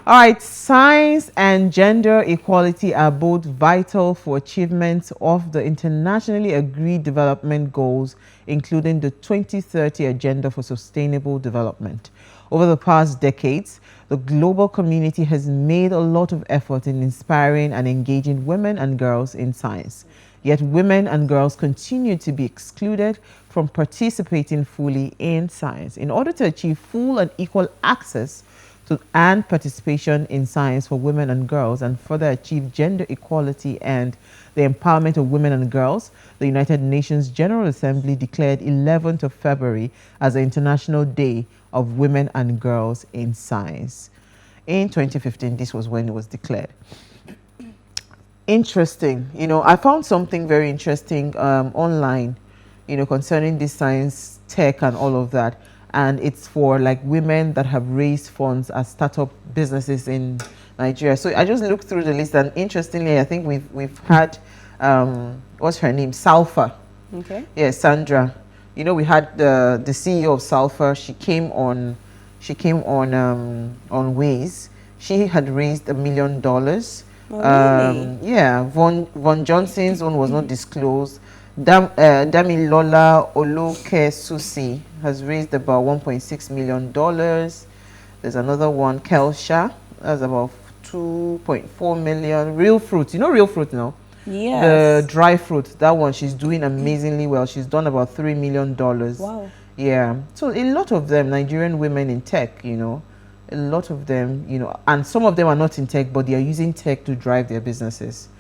All right, science and gender equality are both vital for achievement of the internationally agreed development goals, including the 2030 Agenda for Sustainable Development. Over the past decades, the global community has made a lot of effort in inspiring and engaging women and girls in science. Yet women and girls continue to be excluded from participating fully in science. In order to achieve full and equal access and participation in science for women and girls and further achieve gender equality and the empowerment of women and girls, the United Nations General Assembly declared 11th of February as the International Day of Women and Girls in Science. In 2015, this was when it was declared. Interesting. I found something very interesting online, concerning this science, tech and all of that. And it's for like women that have raised funds as startup businesses in Nigeria. So I just looked through the list, and interestingly, I think we've had what's her name, Salfa. Okay. Yeah, Sandra. We had the CEO of Salfa. She came on Waze. She had raised $1 million. Oh, really? Yeah, Von Johnson's one was not disclosed. Damilola Olukesusi has raised about $1.6 million. There's another one, Kelsha, that's about 2.4 million. Real fruit, real fruit now? Yes. The dry fruit, that one, she's doing amazingly well. She's done about $3 million. Wow. Yeah. So a lot of them, Nigerian women in tech, a lot of them, and some of them are not in tech, but they are using tech to drive their businesses.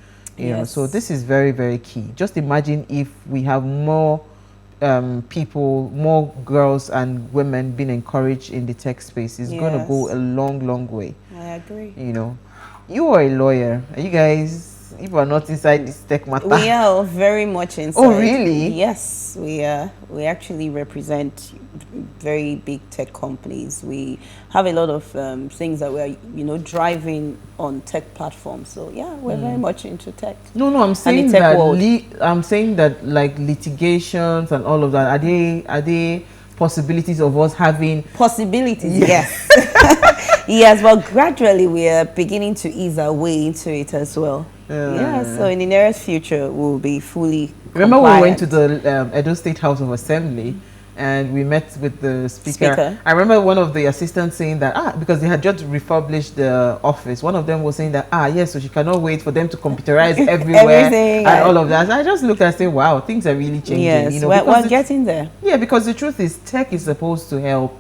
So this is very, very key. Just imagine if we have more people, more girls and women being encouraged in the tech space. It's going to go a long, long way. I agree. You are a lawyer. Are you guys, if you are not inside this tech matter? We are very much inside. Oh, really? Yes, we are. We actually represent very big tech companies. We have a lot of things that we are, driving on tech platforms. So yeah, we're very much into tech. No, I'm saying that like litigations and all of that. Are they possibilities of us having possibilities? Yes. Yes, well, gradually we are beginning to ease our way into it as well. Yeah, so in the nearest future we'll be fully Remember compliant. we went to the Edo State House of Assembly and we met with the speaker. I remember one of the assistants saying that, because they had just refurbished the office, one of them was saying that, yes, so she cannot wait for them to computerize everywhere and all of that. So I just looked and said, wow, things are really changing. Yes, we're getting there. Yeah, because the truth is tech is supposed to help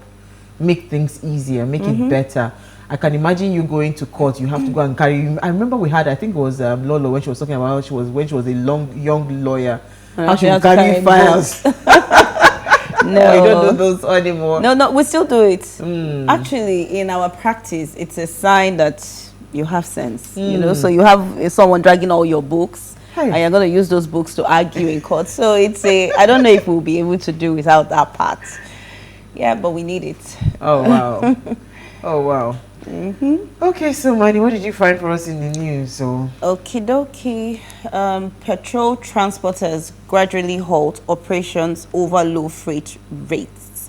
make things easier, make it better. I can imagine you going to court, you have to go and carry. I remember we had, I think it was Lolo when she was talking about when she was a young lawyer, how she would carry files. No, you don't do those anymore. No, we still do it. Actually, in our practice, it's a sign that you have sense. So you have someone dragging all your books, and you're going to use those books to argue in court. So it's I don't know if we'll be able to do without that part. Yeah, but we need it. Oh wow. Oh wow. Okay, so Manny, what did you find for us in the news? Okie dokie. Petrol transporters gradually halt operations over low freight rates.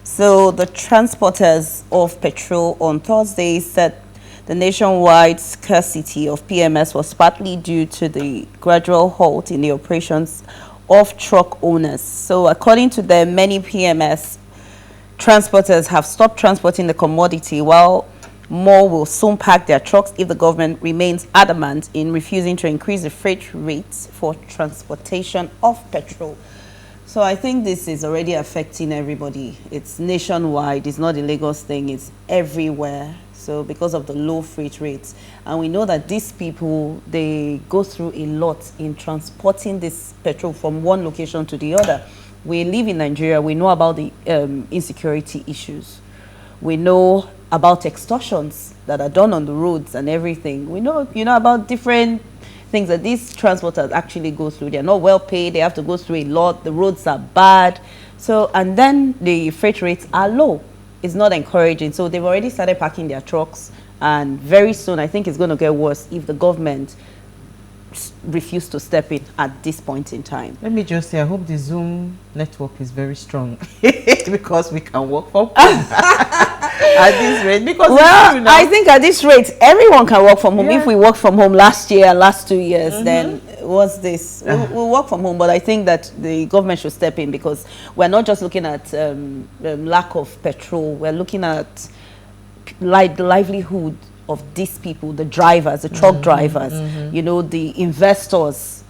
So the transporters of petrol on Thursday said the nationwide scarcity of PMS was partly due to the gradual halt in the operations of truck owners. So according to them, many PMS transporters have stopped transporting the commodity, while more will soon pack their trucks if the government remains adamant in refusing to increase the freight rates for transportation of petrol. So I think this is already affecting everybody. It's nationwide. It's not a Lagos thing. It's everywhere. So because of the low freight rates. And we know that these people, they go through a lot in transporting this petrol from one location to the other. We live in Nigeria. We know about the insecurity issues. We know about extortions that are done on the roads and everything. We know, about different things that these transporters actually go through. They're not well paid. They have to go through a lot. The roads are bad. So, and then the freight rates are low. It's not encouraging. So they've already started packing their trucks. And very soon, I think it's going to get worse if the government refuse to step in at this point in time. Let me just say, I hope the Zoom network is very strong because we can work from home. at this rate? Because well, I think at this rate, everyone can work from home. Yeah. If we work from home last year, last 2 years, then what's this? We'll work from home, but I think that the government should step in, because we're not just looking at lack of petrol. We're looking at the livelihood of these people, the drivers, the truck drivers, you know, the investors.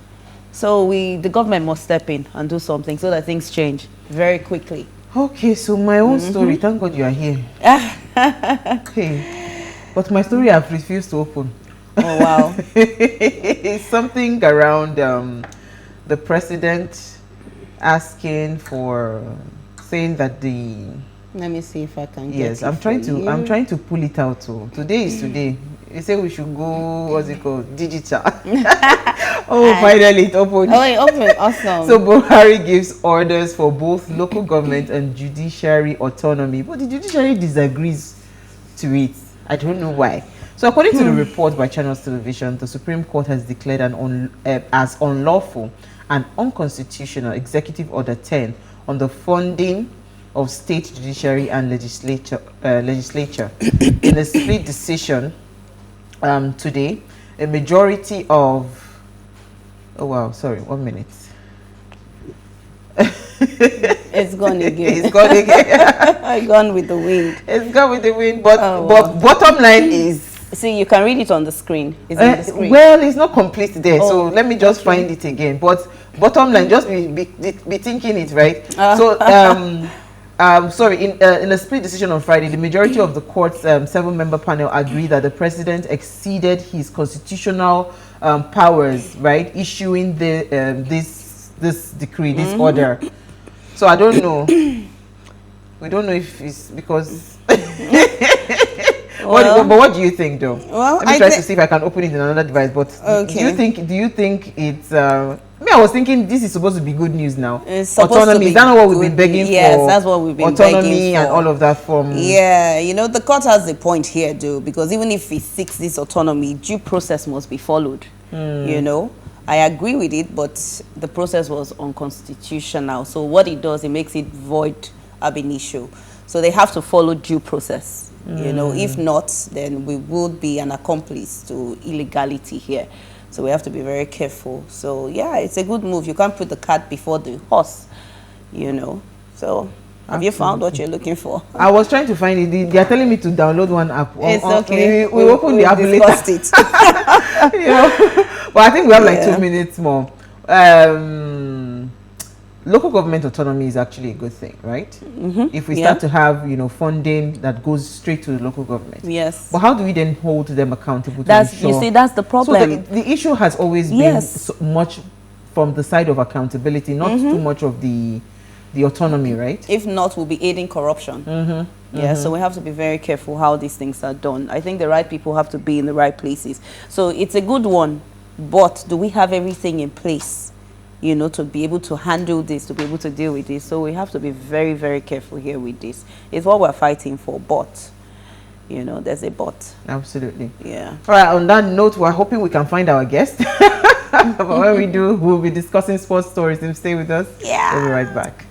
So the government must step in and do something so that things change very quickly. Okay, so my own story, thank God you are here. Okay, but my story I've refused to open. Oh, wow. It's something around the president asking for, saying that the... Let me see if I can get Yes, it I'm trying for to. you. I'm trying to pull it out. So today is today. They say we should go. What's it called? Digital. Oh, finally it opened. Oh, it opened. Awesome. So Buhari gives orders for both local government and judiciary autonomy, but the judiciary disagrees to it. I don't know why. So according to the report by Channels Television, the Supreme Court has declared as unlawful and unconstitutional Executive Order 10 on the funding of state judiciary and legislature. In a split decision today, a majority of... Oh wow, sorry, 1 minute. It's gone again. It's gone again. Gone with the wind. It's gone with the wind, but Oh, but wow. bottom line is... See, you can read it on the screen. It's on the screen. Well, it's not complete there, so Oh, let me just find it again. But bottom line, just be thinking it, right? So sorry, in a split decision on Friday, the majority of the court's 7-member panel agreed that the president exceeded his constitutional powers, right, issuing the this decree, this order. So I don't know. We don't know if it's because. But what do you think, though? Well, let me try to see if I can open it in another device. But okay. do you think it's? I was thinking this is supposed to be good news now. It's supposed Autonomy, to be is that not what we've been begging for? Yes, that's what we've been autonomy begging and for. all of that from. Yeah, you know, the court has a point here, though, because even if it seeks this autonomy, due process must be followed. You know, I agree with it, but the process was unconstitutional. So what it does, it makes it void ab initio. So they have to follow due process. You know, if not, then we would be an accomplice to illegality here. So we have to be very careful. So yeah, it's a good move. You can't put the cart before the horse, you know. So have you found what you're looking for? I was trying to find it. They are telling me to download one app. It's okay. We open the app later. It. You know, but I think we have like 2 minutes more. Local government autonomy is actually a good thing, right? If we start to have, you know, funding that goes straight to the local government. Yes. But how do we then hold them accountable? You see, that's the problem. So the issue has always been so much from the side of accountability, not too much of the autonomy, right? If not, we'll be aiding corruption. Yeah, so we have to be very careful how these things are done. I think the right people have to be in the right places. So it's a good one, but do we have everything in place, you know, to be able to handle this, to be able to deal with this? So we have to be very, very careful here with this. It's what we're fighting for, but, you know, there's a but. Absolutely. Yeah. All right, on that note, we're hoping we can find our guest. But when we do, we'll be discussing sports stories. Stay with us. Yeah. We'll be right back.